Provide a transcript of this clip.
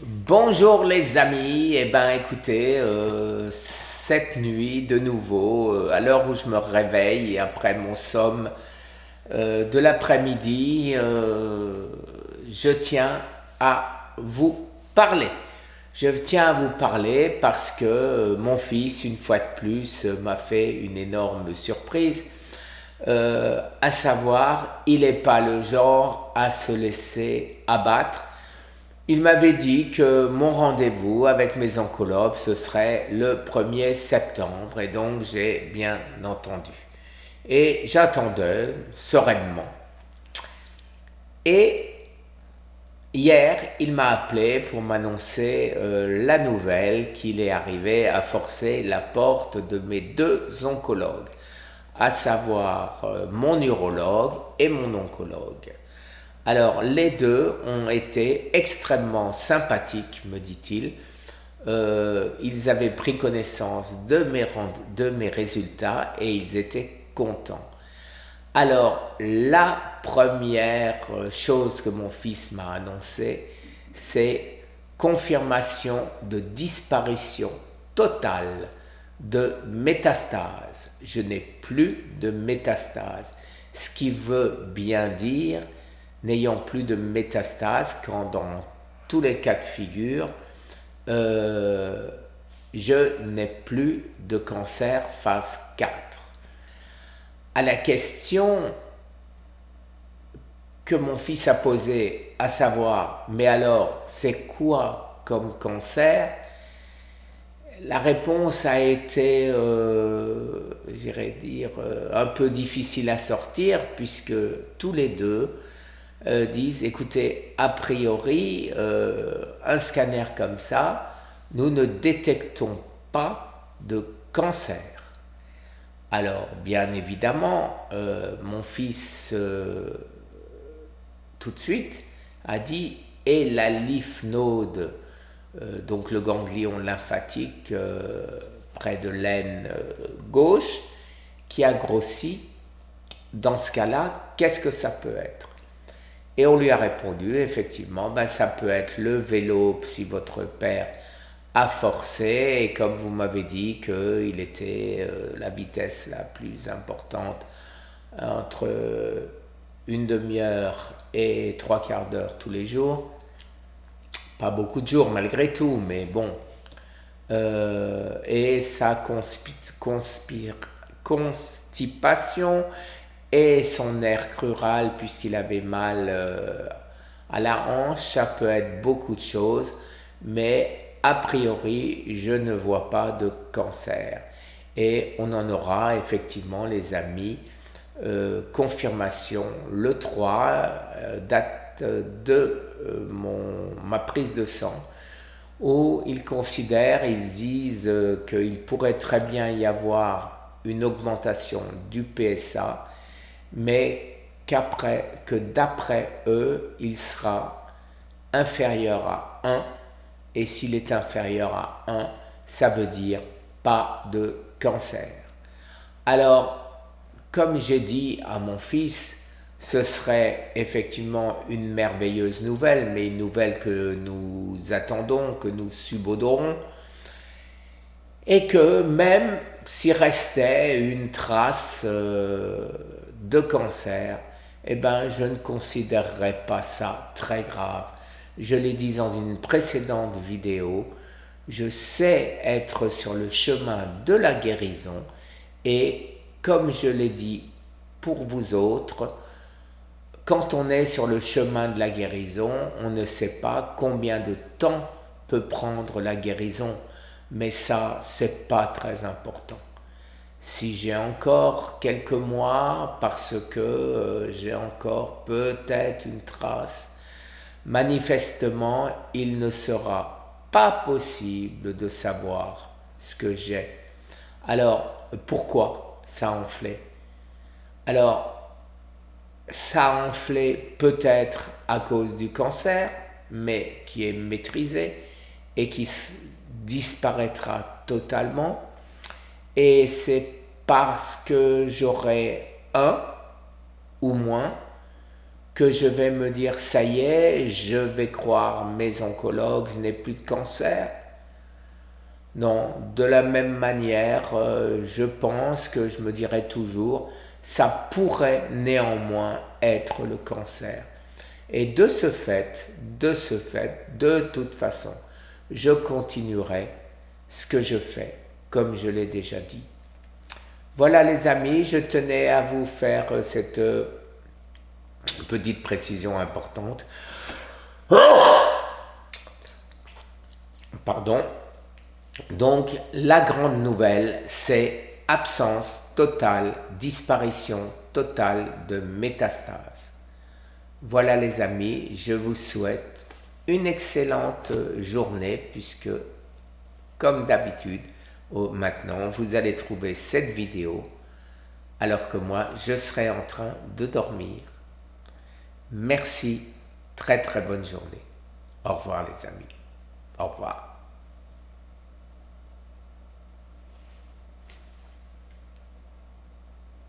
Bonjour les amis, eh ben écoutez, cette nuit de nouveau, à l'heure où je me réveille et après mon somme de l'après-midi, je tiens à vous parler. Je tiens à vous parler parce que mon fils, une fois de plus, m'a fait une énorme surprise. À savoir, il n'est pas le genre à se laisser abattre. Il m'avait dit que mon rendez-vous avec mes oncologues, ce serait le 1er septembre, et donc j'ai bien entendu. Et j'attendais sereinement. Et hier, il m'a appelé pour m'annoncer la nouvelle qu'il est arrivé à forcer la porte de mes deux oncologues, à savoir mon urologue et mon oncologue. Alors, les deux ont été extrêmement sympathiques, me dit-il. Ils avaient pris connaissance de mes résultats et ils étaient contents. Alors, la première chose que mon fils m'a annoncé, c'est confirmation de disparition totale de métastase. Je n'ai plus de métastase, ce qui veut bien dire n'ayant plus de métastase quand dans tous les cas de figure, euh, je n'ai plus de cancer phase 4. À la question que mon fils a posée, à savoir, mais alors, c'est quoi comme cancer? La réponse a été, j'irais dire, un peu difficile à sortir, puisque tous les deux disent, écoutez, a priori, un scanner comme ça, nous ne détectons pas de cancer. Alors, bien évidemment, mon fils, tout de suite, a dit, et la lymph node, donc le ganglion lymphatique près de l'aine gauche, qui a grossi, dans ce cas-là, qu'est-ce que ça peut être? Et on lui a répondu, effectivement, ben, ça peut être le vélo si votre père a forcé, et comme vous m'avez dit qu'il était la vitesse la plus importante entre une demi-heure et trois quarts d'heure tous les jours, pas beaucoup de jours malgré tout, mais bon, et sa constipation et son nerf crural puisqu'il avait mal à la hanche, ça peut être beaucoup de choses, mais a priori, je ne vois pas de cancer. Et on en aura effectivement, les amis, confirmation le 3, date de ma prise de sang, où ils considèrent, ils disent qu'il pourrait très bien y avoir une augmentation du PSA, mais que d'après eux, il sera inférieur à 1, et s'il est inférieur à 1, ça veut dire pas de cancer. Alors, comme j'ai dit à mon fils, ce serait effectivement une merveilleuse nouvelle, mais une nouvelle que nous attendons, que nous subodorons, et que même s'il restait une trace de cancer, eh ben, je ne considérerais pas ça très grave. Je l'ai dit dans une précédente vidéo, je sais être sur le chemin de la guérison, et comme je l'ai dit pour vous autres, quand on est sur le chemin de la guérison, on ne sait pas combien de temps peut prendre la guérison, mais ça, c'est pas très important. Si j'ai encore quelques mois, parce que j'ai encore peut-être une trace, manifestement, il ne sera pas possible de savoir ce que j'ai. Alors, pourquoi ça a enflé? Alors, ça a enflé peut-être à cause du cancer, mais qui est maîtrisé et qui disparaîtra totalement. Et c'est parce que j'aurai un ou moins que je vais me dire ça y est, je vais croire mes oncologues, je n'ai plus de cancer. Non, de la même manière, je pense que je me dirais toujours, ça pourrait néanmoins être le cancer. Et de ce fait, de toute façon, je continuerai ce que je fais, comme je l'ai déjà dit. Voilà les amis, je tenais à vous faire cette petite précision importante. Pardon. Donc la grande nouvelle, c'est absence totale, disparition totale de métastases. Voilà les amis, je vous souhaite une excellente journée puisque, comme d'habitude, maintenant vous allez trouver cette vidéo alors que moi je serai en train de dormir. Merci, très très bonne journée. Au revoir les amis.